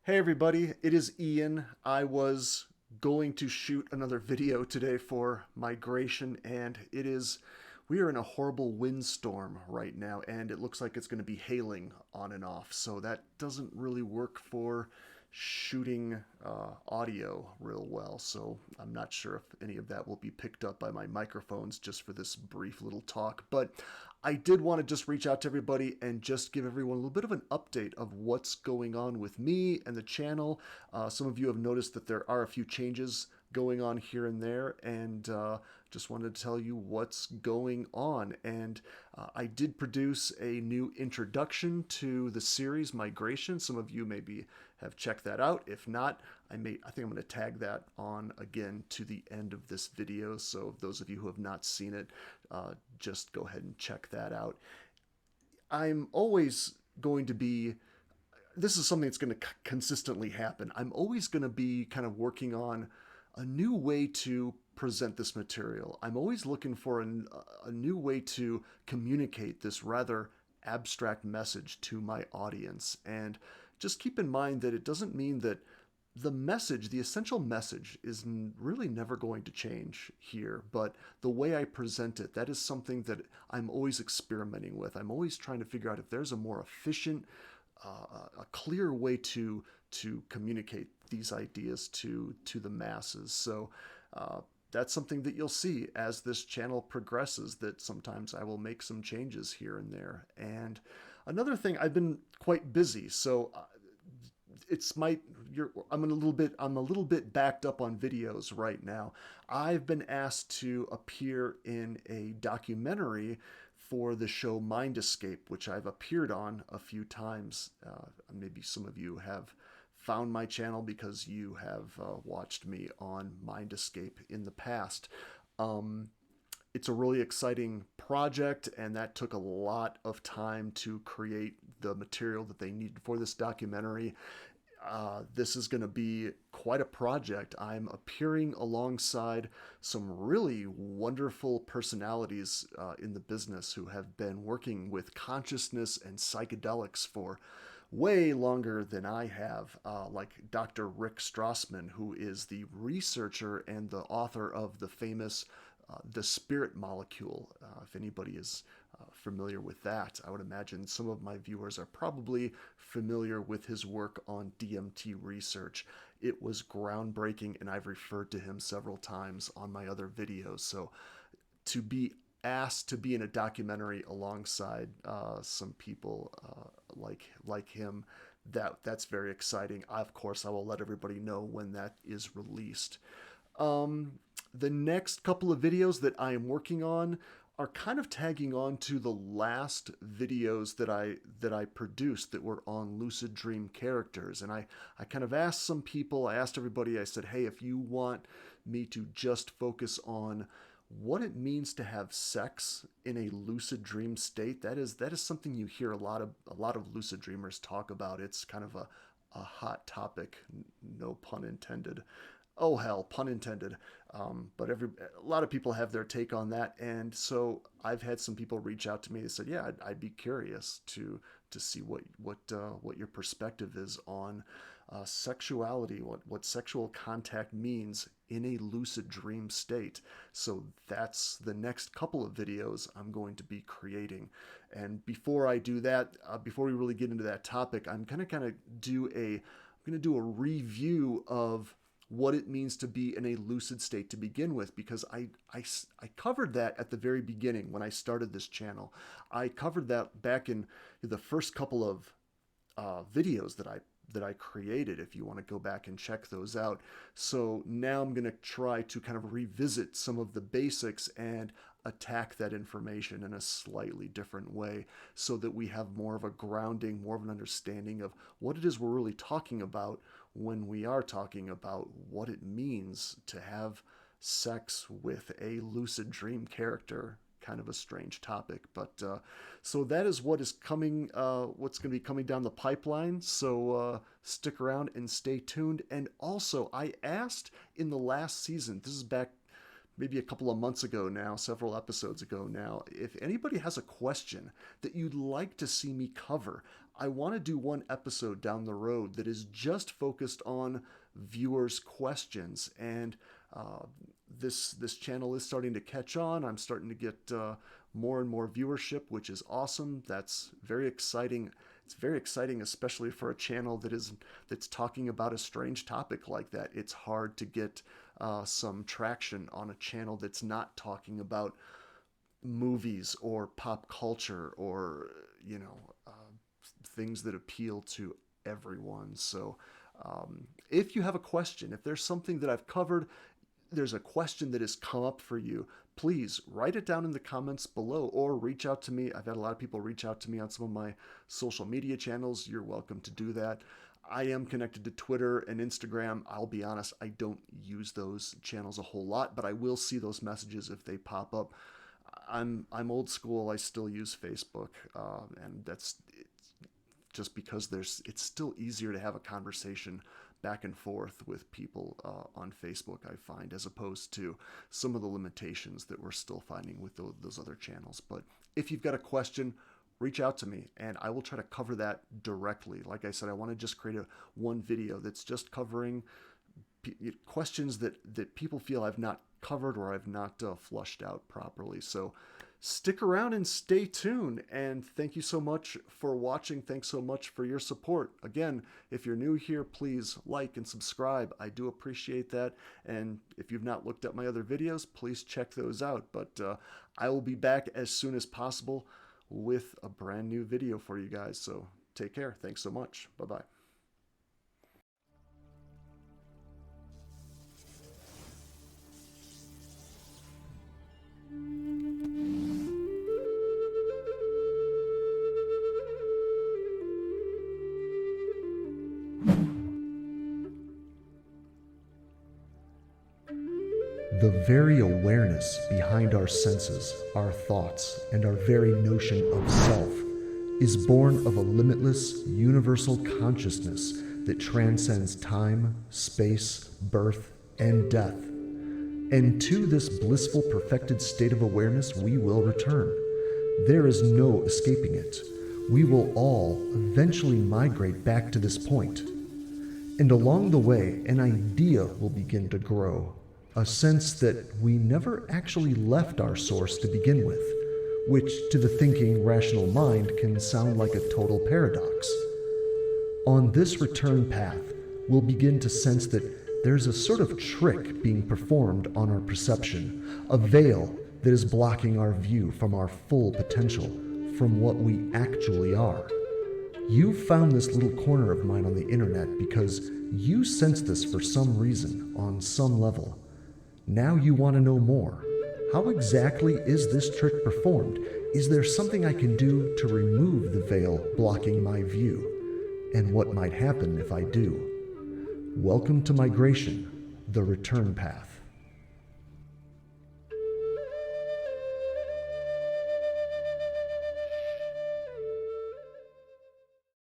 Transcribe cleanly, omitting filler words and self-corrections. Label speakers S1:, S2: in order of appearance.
S1: Hey everybody, it is Ian. I was going to shoot another video today for migration, and we are in a horrible windstorm right now, and it looks like it's going to be hailing on and off, so that doesn't really work for shooting audio real well, so I'm not sure if any of that will be picked up by my microphones just for this brief little talk. But I did want to just reach out to everybody and just give everyone a little bit of an update of what's going on with me and the channel. Some of you have noticed that there are a few changes going on here and there, and just wanted to tell you what's going on. And I did produce a new introduction to the series Migration. Some of you maybe have checked that out. If not, I think I'm going to tag that on again to the end of this video. So those of you who have not seen it, just go ahead and check that out. I'm always going to be this is something that's going to consistently happen. I'm always going to be kind of working on a new way to present this material. I'm always looking for a new way to communicate this rather abstract message to my audience. And just keep in mind that it doesn't mean that the message, the essential message, is really never going to change here, but the way I present it, that is something that I'm always experimenting with. I'm always trying to figure out if there's a more efficient, a clear way to communicate these ideas to the masses. So that's something that you'll see as this channel progresses, that sometimes I will make some changes here and there. And another thing, I've been quite busy, so I'm a little bit backed up on videos right now. I've been asked to appear in a documentary for the show Mind Escape, which I've appeared on a few times. Maybe some of you have found my channel because you have watched me on Mind Escape in the past. It's a really exciting project, and that took a lot of time to create the material that they needed for this documentary. This is going to be quite a project. I'm appearing alongside some really wonderful personalities in the business who have been working with consciousness and psychedelics for way longer than I have, like Dr. Rick Strassman, who is the researcher and the author of the famous the spirit molecule. If anybody is familiar with that, I would imagine some of my viewers are probably familiar with his work on DMT research. It was groundbreaking, and I've referred to him several times on my other videos. So to be asked to be in a documentary alongside some people like him, that's very exciting. Of course, I will let everybody know when that is released. The next couple of videos that I am working on are kind of tagging on to the last videos that I produced that were on lucid dream characters. And I kind of asked some people, I asked everybody, I said, hey, if you want me to just focus on what it means to have sex in a lucid dream state, that is something you hear a lot of lucid dreamers talk about. It's kind of a hot topic, no pun intended. Oh hell, pun intended. But a lot of people have their take on that, and so I've had some people reach out to me and said, "Yeah, I'd be curious to see what your perspective is on sexuality, what sexual contact means in a lucid dream state." So that's the next couple of videos I'm going to be creating. And before I do that, before we really get into that topic, I'm going to do a review of what it means to be in a lucid state to begin with, because I covered that at the very beginning when I started this channel. I covered that back in the first couple of videos that I created, if you want to go back and check those out. So now I'm going to try to kind of revisit some of the basics and attack that information in a slightly different way so that we have more of a grounding, more of an understanding of what it is we're really talking about when we are talking about what it means to have sex with a lucid dream character. Kind of a strange topic, but so that is what is coming, what's going to be coming down the pipeline. So stick around and stay tuned. And also, I asked in the last season, this is back maybe a couple of months ago now, several episodes ago now, if anybody has a question that you'd like to see me cover, I want to do one episode down the road that is just focused on viewers' questions, and this channel is starting to catch on. I'm starting to get more and more viewership, which is awesome. That's very exciting. It's very exciting, especially for a channel that's talking about a strange topic like that. It's hard to get some traction on a channel that's not talking about movies or pop culture or things that appeal to everyone. So if you have a question, if there's something that I've covered, there's a question that has come up for you, please write it down in the comments below or reach out to me. I've had a lot of people reach out to me on some of my social media channels. You're welcome to do that. I am connected to Twitter and Instagram. I'll be honest, I don't use those channels a whole lot, but I will see those messages if they pop up. I'm old school. I still use Facebook, and that's just because it's still easier to have a conversation back and forth with people on Facebook, I find, as opposed to some of the limitations that we're still finding with those other channels. But if you've got a question, reach out to me and I will try to cover that directly. Like I said, I want to just create one video that's just covering questions that people feel I've not covered or I've not flushed out properly. So stick around and stay tuned, and thank you so much for watching. Thanks so much for your support. Again, if you're new here, please like and subscribe. I do appreciate that, and if you've not looked at my other videos, please check those out. But I will be back as soon as possible with a brand new video for you guys, so take care. Thanks so much. Bye-bye. The very awareness behind our senses, our thoughts, and our very notion of self is born of a limitless, universal consciousness that transcends time, space, birth, and death. And to this blissful, perfected state of awareness we will return. There is no escaping it. We will all eventually migrate back to this point. And along the way, an idea will begin to grow. A sense that we never actually left our source to begin with, which to the thinking, rational mind can sound like a total paradox. On this return path, we'll begin to sense that there's a sort of trick being performed on our perception, a veil that is blocking our view from our full potential, from what we actually are. You found this little corner of mine on the internet because you sense this for some reason, on some level. Now you want to know more. How exactly is this trick performed? Is there something I can do to remove the veil blocking my view? And what might happen if I do? Welcome to migration, the return path.